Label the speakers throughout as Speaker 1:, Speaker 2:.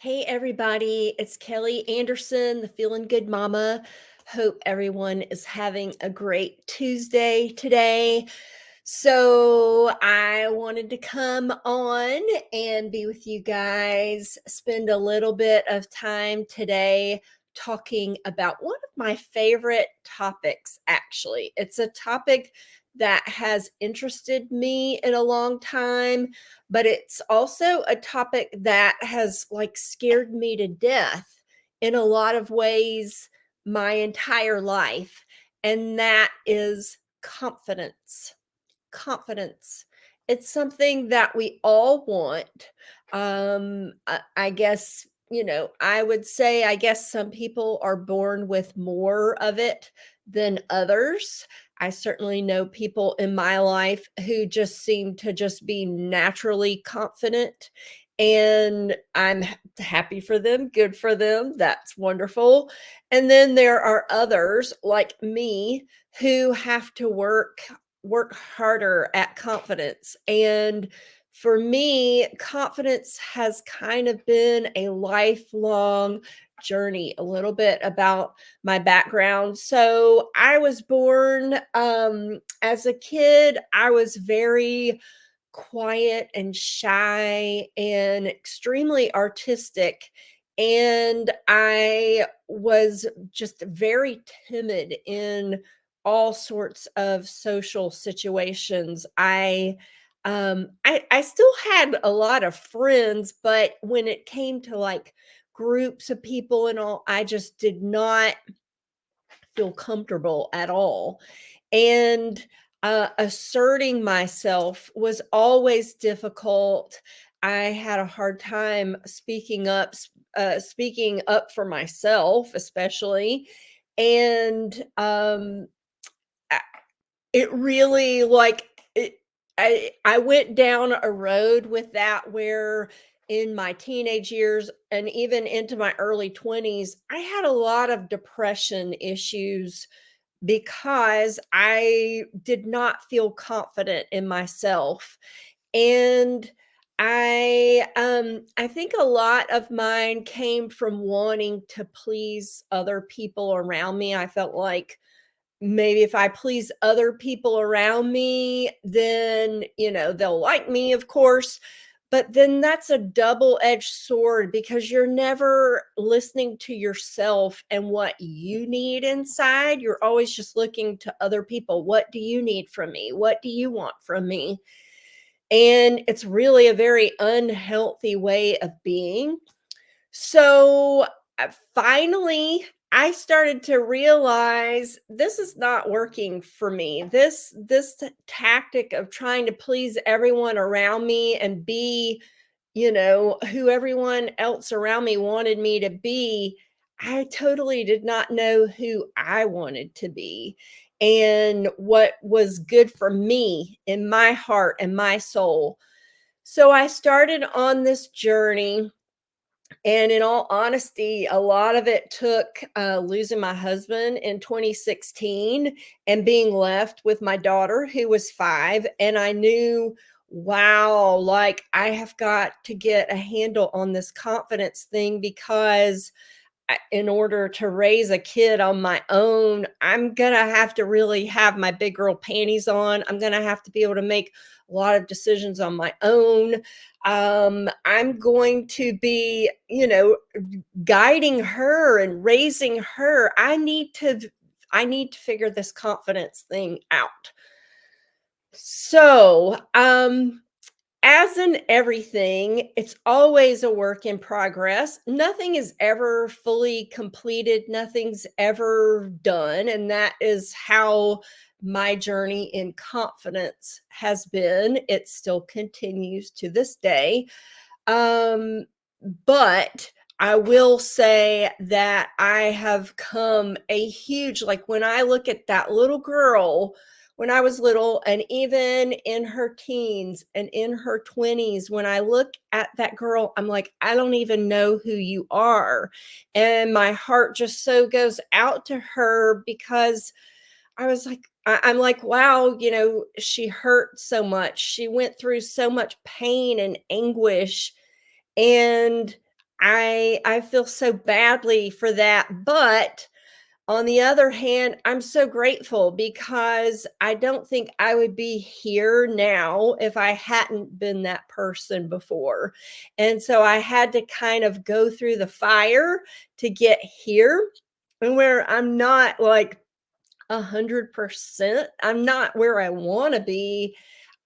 Speaker 1: Hey everybody, it's Kelly Anderson, the Feeling Good Mama. Hope everyone is having a great Tuesday today. So, I wanted to come on and be with you guys, spend a little bit of time today talking about one of my favorite topics, actually. It's a topic that has interested me in a long time, but it's also a topic that has like scared me to death in a lot of ways my entire life, and that is confidence. Confidence. It's something that we all want. I guess, I would say, I guess some people are born with more of it than others. I certainly know people in my life who just seem to just be naturally confident. And happy for them, good for them. That's wonderful. And then there are others like me who have to work harder at confidence. And for me, confidence has kind of been a lifelong journey. A little bit about my background. So, I was born as a kid, I was very quiet and shy and extremely artistic. And I was just very timid in all sorts of social situations. I still had a lot of friends, but when it came to like groups of people and all, I just did not feel comfortable at all. And asserting myself was always difficult. I had a hard time speaking up for myself, especially. And I- it really I went down a road with that where in my teenage years and even into my early 20s, I had a lot of depression issues because I did not feel confident in myself. And I think a lot of mine came from wanting to please other people around me. I felt like maybe if I please other people around me, then, they'll like me, of course. But then that's a double-edged sword because you're never listening to yourself and what you need inside. You're always just looking to other people. What do you need from me? What do you want from me? And it's really a very unhealthy way of being. So, finally, I started to realize this is not working for me. This tactic of trying to please everyone around me and be, who everyone else around me wanted me to be, I totally did not know who I wanted to be and what was good for me in my heart and my soul. So I started on this journey, and in all honesty, a lot of it took losing my husband in 2016 and being left with my daughter, who was 5. And I knew, wow, like I have got to get a handle on this confidence thing because in order to raise a kid on my own, I'm going to have to really have my big girl panties on. I'm going to have to be able to make a lot of decisions on my own. I'm going to be, guiding her and raising her. I need to figure this confidence thing out. So, as in everything, it's always a work in progress. Nothing is ever fully completed, nothing's ever done. And that is how my journey in confidence has been. It still continues to this day. Um, but I will say that I have come a huge, like when I look at that little girl when I was little, and even in her teens and in her 20s, when I look at that girl, I'm like, I don't even know who you are. And my heart just so goes out to her because I was like, I'm like, wow, she hurt so much. She went through so much pain and anguish. And I feel so badly for that, but on the other hand, I'm so grateful because I don't think I would be here now if I hadn't been that person before. And so I had to kind of go through the fire to get here, and where I'm not like 100%, I'm not where I want to be.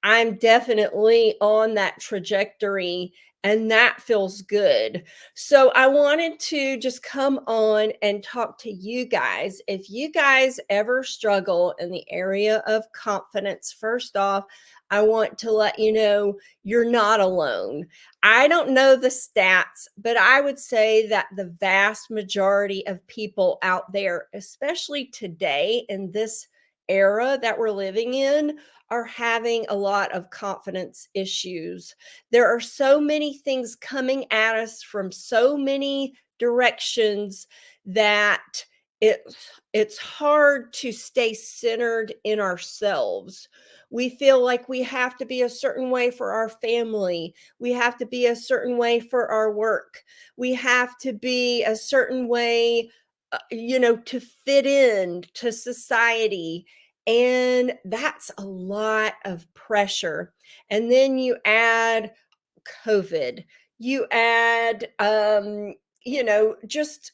Speaker 1: I'm definitely on that trajectory, and that feels good. So I wanted to just come on and talk to you guys. If you guys ever struggle in the area of confidence, first off, I want to let you know you're not alone. I don't know the stats, but I would say that the vast majority of people out there, especially today in this era that we're living in, are having a lot of confidence issues. There are so many things coming at us from so many directions that it it's hard to stay centered in ourselves. We feel like we have to be a certain way for our family. We have to be a certain way for our work. We have to be a certain way, to fit in to society, and that's a lot of pressure. And then you add COVID, you add, just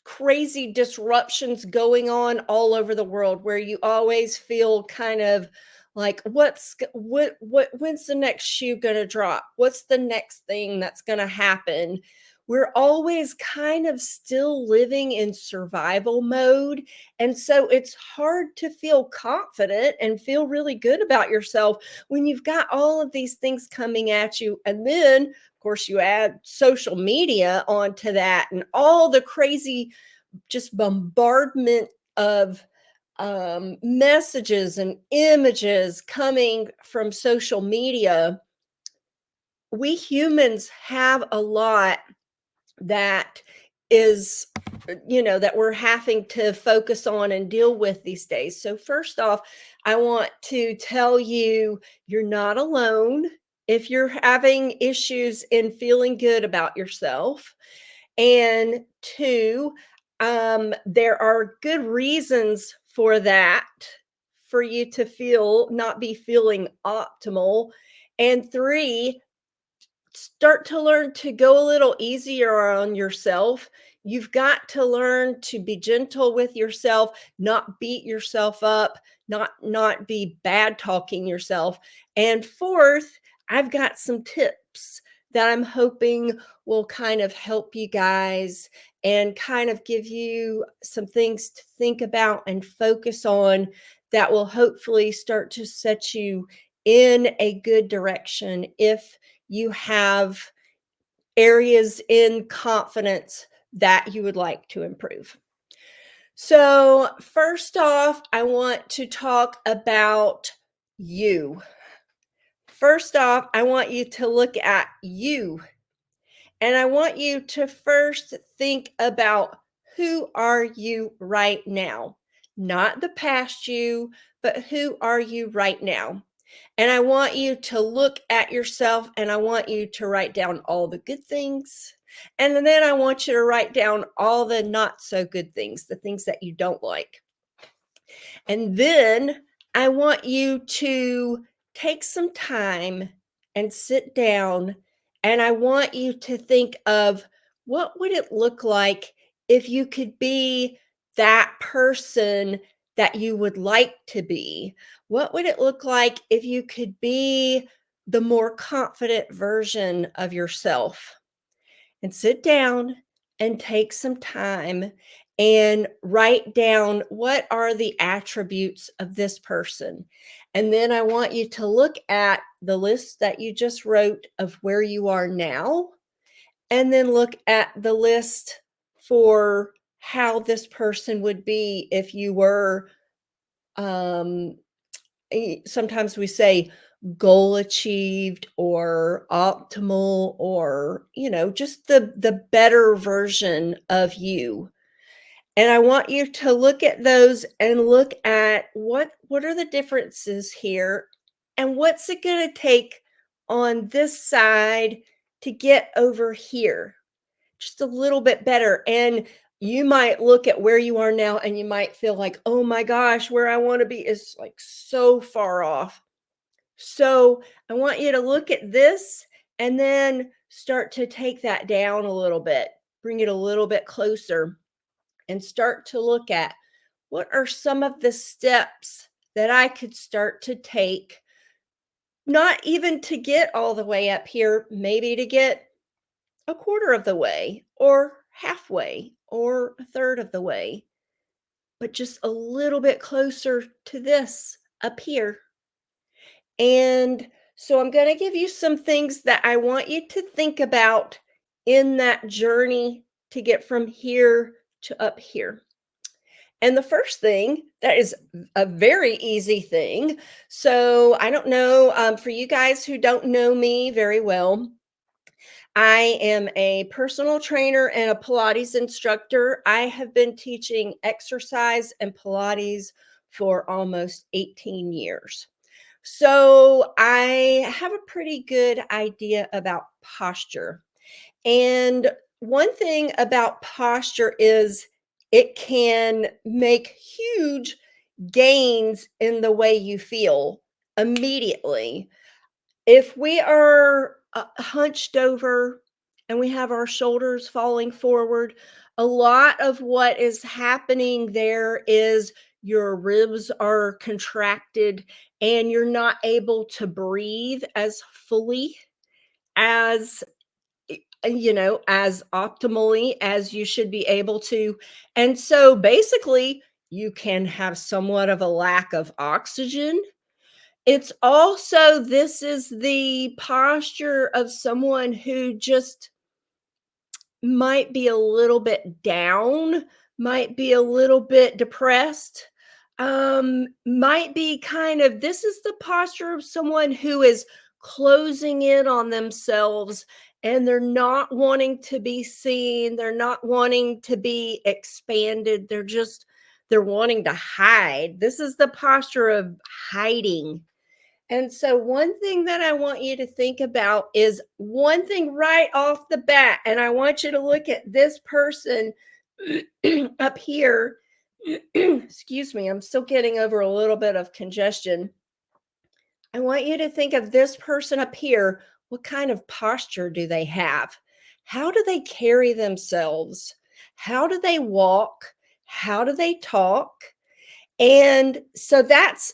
Speaker 1: crazy disruptions going on all over the world where you always feel kind of like when's the next shoe going to drop, what's the next thing that's going to happen. We're always kind of still living in survival mode, and so it's hard to feel confident and feel really good about yourself when you've got all of these things coming at you. And then of course you add social media onto that and all the crazy just bombardment of messages and images coming from social media. We humans have a lot that is, that we're having to focus on and deal with these days. So, first off, I want to tell you you're not alone if you're having issues in feeling good about yourself. And two, there are good reasons for that, for you to feel not be feeling optimal. And three, start to learn to go a little easier on yourself. You've got to learn to be gentle with yourself, not beat yourself up, not be bad talking yourself. And fourth, I've got some tips that I'm hoping will kind of help you guys and kind of give you some things to think about and focus on that will hopefully start to set you in a good direction if you have areas in confidence that you would like to improve. So, first off, I want to talk about you. First off, I want you to look at you, and I want you to first think about who are you right now? Not the past you, but who are you right now? And I want you to look at yourself, and I want you to write down all the good things. And then I want you to write down all the not so good things, the things that you don't like. And then I want you to take some time and sit down, and I want you to think of what would it look like if you could be that person that you would like to be? What would it look like if you could be the more confident version of yourself? And sit down and take some time and write down what are the attributes of this person. And then I want you to look at the list that you just wrote of where you are now, and then look at the list for how this person would be if you were, um, sometimes we say goal achieved or optimal, or just the better version of you. And I want you to look at those and look at what are the differences here, and what's it going to take on this side to get over here. just a little bit better. And you might look at where you are now and you might feel like, oh my gosh, where I want to be is like so far off. So I want you to look at this and then start to take that down a little bit, bring it a little bit closer, and start to look at what are some of the steps that I could start to take, not even to get all the way up here, maybe to get a quarter of the way or halfway or a third of the way, but just a little bit closer to this up here. And so I'm going to give you some things that I want you to think about in that journey to get from here to up here. And the first thing that is a very easy thing. So I don't know, for you guys who don't know me very well, I am a personal trainer and a Pilates instructor. I have been teaching exercise and Pilates for almost 18 years. So I have a pretty good idea about posture. And one thing about posture is it can make huge gains in the way you feel immediately. If we are hunched over and we have our shoulders falling forward, a lot of what is happening there is your ribs are contracted and you're not able to breathe as fully as as optimally as you should be able to. And so basically, you can have somewhat of a lack of oxygen. It's also this is the posture of someone who just might be a little bit down, might be a little bit depressed, might be kind of this is the posture of someone who is closing in on themselves and they're not wanting to be seen, they're not wanting to be expanded, they're wanting to hide. This is the posture of hiding. And so, one thing that I want you to think about is one thing right off the bat. And I want you to look at this person up here. Excuse me, I'm still getting over a little bit of congestion. I want you to think of this person up here. What kind of posture do they have? How do they carry themselves? How do they walk? How do they talk? And so that's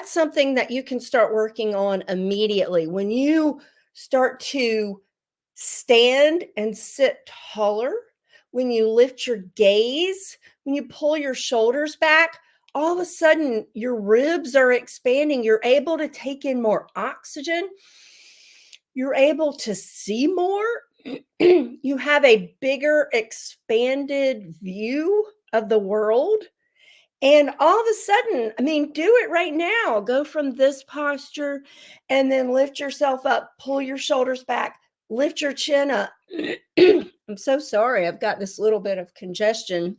Speaker 1: something that you can start working on immediately. When you start to stand and sit taller, when you lift your gaze, when you pull your shoulders back, all of a sudden your ribs are expanding. You're able to take in more oxygen. You're able to see more. You have a bigger, expanded view of the world. And all of a sudden, I mean, do it right now. Go from this posture and then lift yourself up, pull your shoulders back, lift your chin up. I'm so sorry. I've got this little bit of congestion.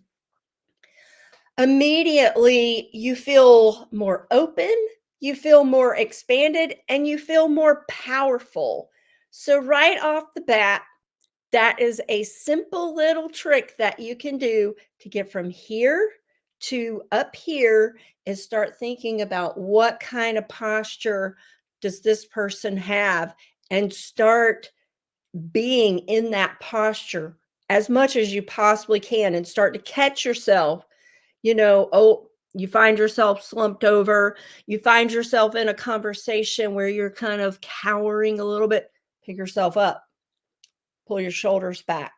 Speaker 1: Immediately, you feel more open, you feel more expanded, and you feel more powerful. So, right off the bat, that is a simple little trick that you can do to get from here to up here is start thinking about what kind of posture does this person have and start being in that posture as much as you possibly can and start to catch yourself. Oh, you find yourself slumped over, you find yourself in a conversation where you're kind of cowering a little bit, pick yourself up, pull your shoulders back.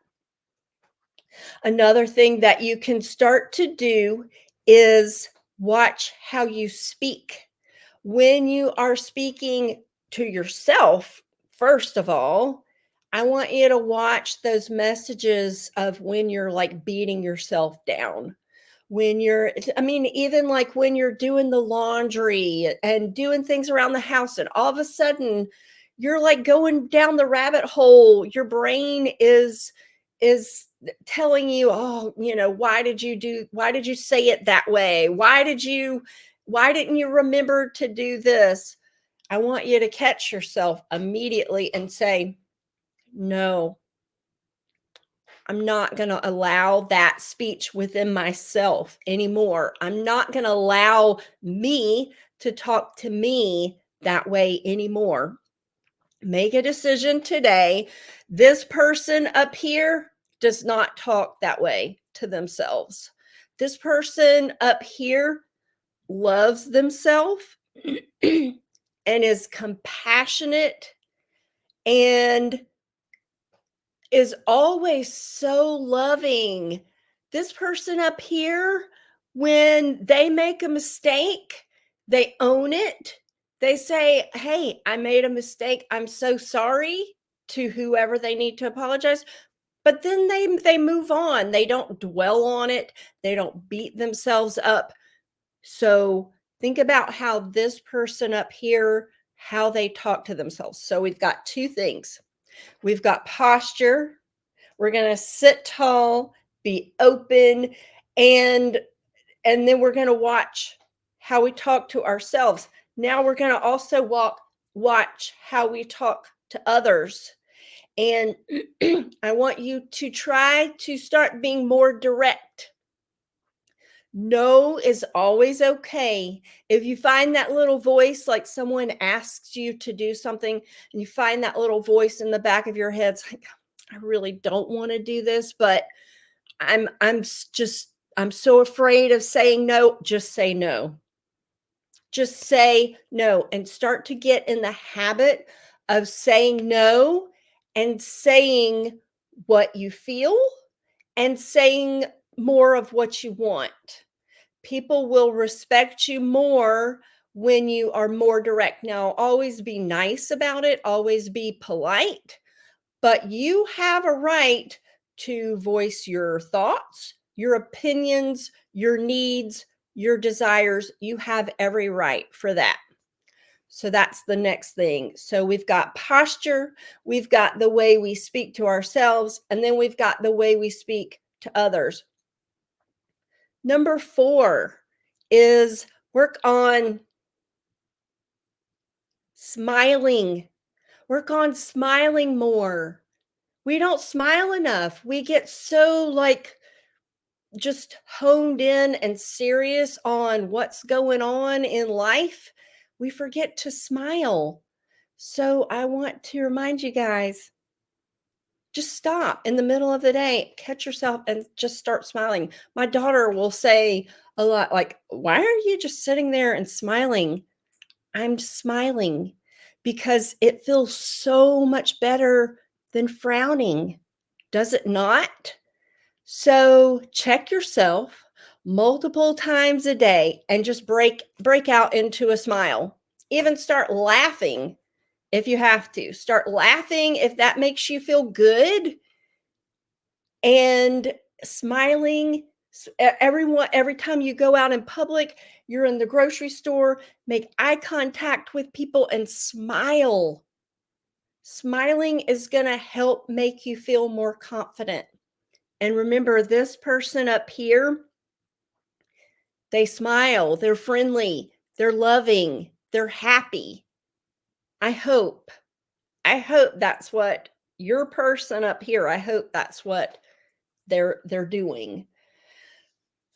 Speaker 1: Another thing that you can start to do is watch how you speak. When you are speaking to yourself, first of all, I want you to watch those messages of when you're like beating yourself down. When you're, I mean, even like when you're doing the laundry and doing things around the house, and all of a sudden you're like going down the rabbit hole. Your brain is telling you, oh, why did you say it that way? Why didn't you remember to do this? I want you to catch yourself immediately and say, no, I'm not going to allow that speech within myself anymore. I'm not going to allow me to talk to me that way anymore. Make a decision today. This person up here does not talk that way to themselves. This person up here loves themselves and is compassionate and is always so loving. This person up here, when they make a mistake, they own it. They say, "Hey, I made a mistake. I'm so sorry," to whoever they need to apologize. But then they move on. They don't dwell on it. They don't beat themselves up. So think about how this person up here, how they talk to themselves. So we've got two things. We've got posture. We're going to sit tall, be open, and then we're going to watch how we talk to ourselves. Now we're going to also watch how we talk to others. And I want you to try to start being more direct. No is always okay. If you find that little voice, like someone asks you to do something, and you find that little voice in the back of your head, it's like, I really don't want to do this, but I'm so afraid of saying no. Just say no. Just say no and start to get in the habit of saying no and saying what you feel and saying more of what you want. People will respect you more when you are more direct. Now, always be nice about it, always be polite, but you have a right to voice your thoughts, your opinions, your needs, your desires. You have every right for that. So that's the next thing. So we've got posture, we've got the way we speak to ourselves, and then we've got the way we speak to others. Number 4 is work on smiling. Work on smiling more. We don't smile enough. We get so just honed in and serious on what's going on in life. We forget to smile. So I want to remind you guys, just stop in the middle of the day, catch yourself and just start smiling. My daughter will say a lot like, "Why are you just sitting there and smiling?" I'm smiling because it feels so much better than frowning. Does it not? So check yourself multiple times a day and just break out into a smile. Even start laughing if you have to. Start laughing if that makes you feel good and smiling. Everyone, every time you go out in public, you're in the grocery store, make eye contact with people and smile. Smiling is going to help make you feel more confident. And remember, this person up here, they smile, they're friendly, they're loving, they're happy. I hope. I hope that's what your person up here, I hope that's what they're doing.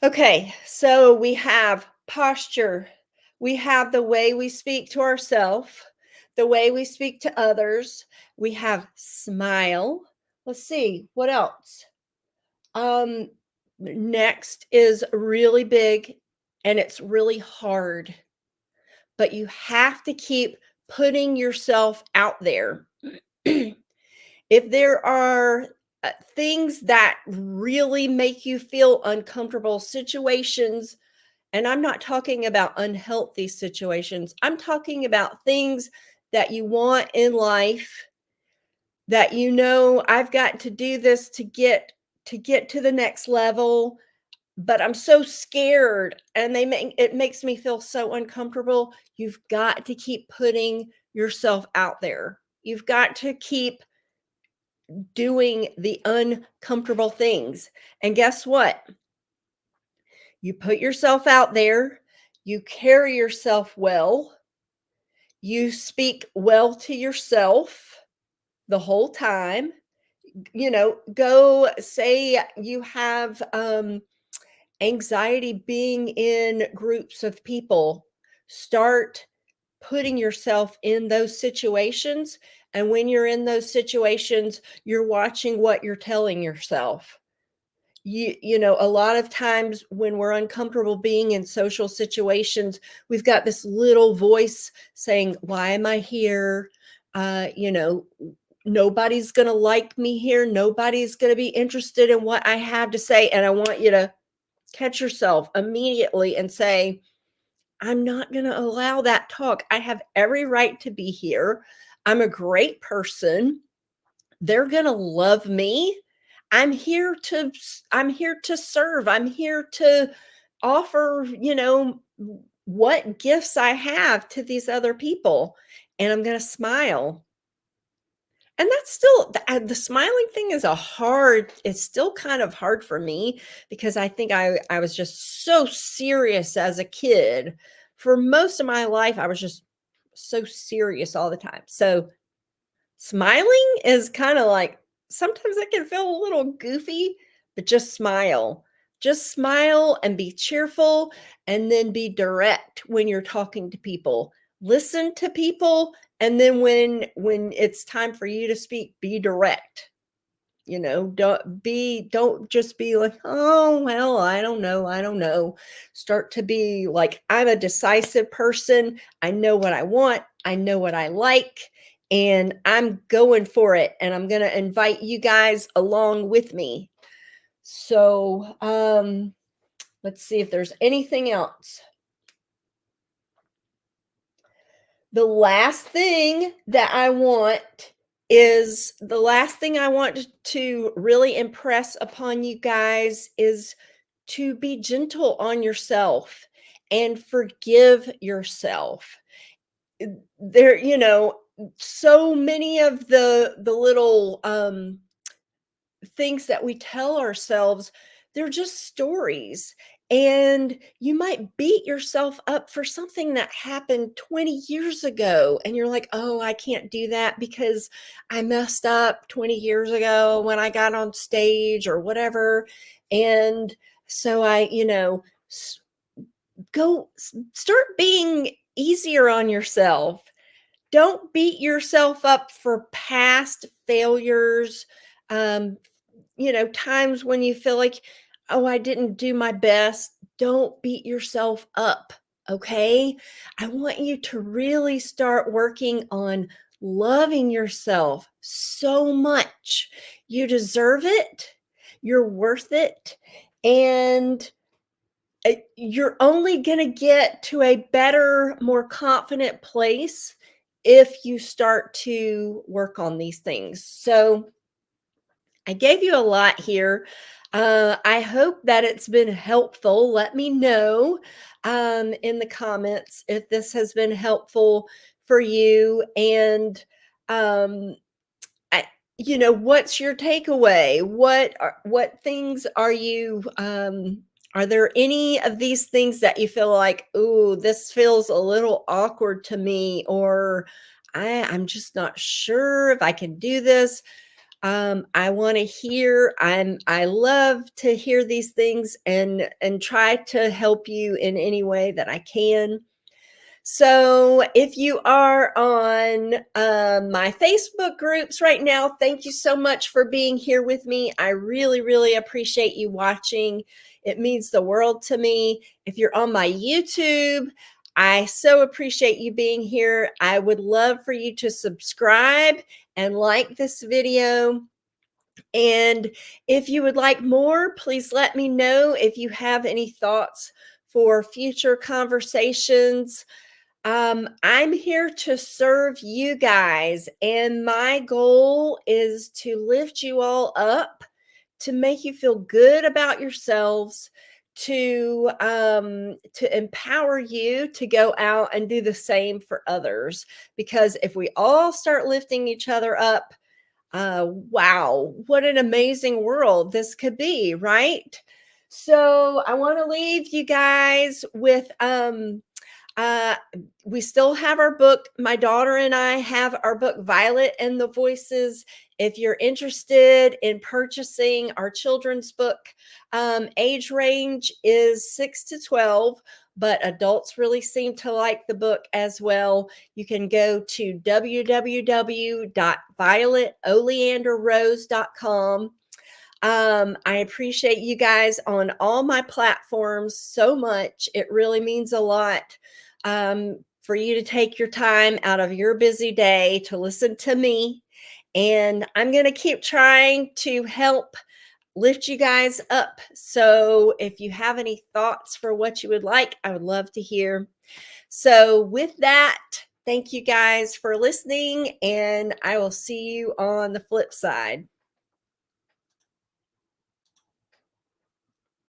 Speaker 1: Okay, so we have posture. We have the way we speak to ourselves, the way we speak to others. We have smile. Let's see, what else? Um Next is really big and it's really hard, but you have to keep putting yourself out there. If there are things that really make you feel uncomfortable, situations, and I'm not talking about unhealthy situations, I'm talking about things that you want in life that I've got to do this to get to the next level, but I'm so scared and it makes me feel so uncomfortable. You've got to keep putting yourself out there. You've got to keep doing the uncomfortable things. And guess what? You put yourself out there, you carry yourself well, you speak well to yourself the whole time. Go say you have anxiety being in groups of people. Start putting yourself in those situations. And when you're in those situations, you're watching what you're telling yourself. A lot of times when we're uncomfortable being in social situations, we've got this little voice saying, why am I here? Nobody's going to like me here. Nobody's going to be interested in what I have to say. And I want you to catch yourself immediately and say, I'm not going to allow that talk. I have every right to be here. I'm a great person. They're going to love me. I'm here to serve. I'm here to offer, what gifts I have to these other people, and I'm going to smile. And that's still the smiling thing is it's still kind of hard for me because I think I was just so serious as a kid. For most of my life, I was just so serious all the time. So smiling is kind of like sometimes I can feel a little goofy, but just smile. Just smile and be cheerful and then be direct when you're talking to people. Listen to people, and then when it's time for you to speak, be direct. Don't just be like, "Oh, well, I don't know." Start to be like, "I'm a decisive person. I know what I want. I know what I like, and I'm going for it, and I'm going to invite you guys along with me." So, let's see if there's anything else. The last thing I want to really impress upon you guys is to be gentle on yourself and forgive yourself. There, so many of the little things that we tell ourselves, they're just stories. And you might beat yourself up for something that happened 20 years ago. And you're like, oh, I can't do that because I messed up 20 years ago when I got on stage or whatever. And so start being easier on yourself. Don't beat yourself up for past failures. Um, times when you feel like, oh, I didn't do my best. Don't beat yourself up. Okay. I want you to really start working on loving yourself so much. You deserve it. You're worth it. And you're only going to get to a better, more confident place if you start to work on these things. So, I gave you a lot here. I hope that it's been helpful. Let me know in the comments if this has been helpful for you. And um, what's your takeaway? What things are there any of these things that you feel like, ooh, this feels a little awkward to me, or I'm just not sure if I can do this? I want to hear. I love to hear these things and try to help you in any way that I can. So if you are on my Facebook groups right now, thank you so much for being here with me. I really, really appreciate you watching. It means the world to me. If you're on my YouTube, I so appreciate you being here. I would love for you to subscribe and like this video. And if you would like more, please let me know if you have any thoughts for future conversations. I'm here to serve you guys, and my goal is to lift you all up, to make you feel good about yourselves, to empower you to go out and do the same for others. Because if we all start lifting each other up, wow, what an amazing world this could be, right? So I want to leave you guys with uh we still have our book. My daughter and I have our book Violet and the Voices If you're interested in purchasing our children's book, age range is 6 to 12, but adults really seem to like the book as well. You can go to www.violetoleanderrose.com. I appreciate you guys on all my platforms so much. It really means a lot for you to take your time out of your busy day to listen to me. And I'm going to keep trying to help lift you guys up. So if you have any thoughts for what you would like, I would love to hear. So with that, thank you guys for listening, and I will see you on the flip side.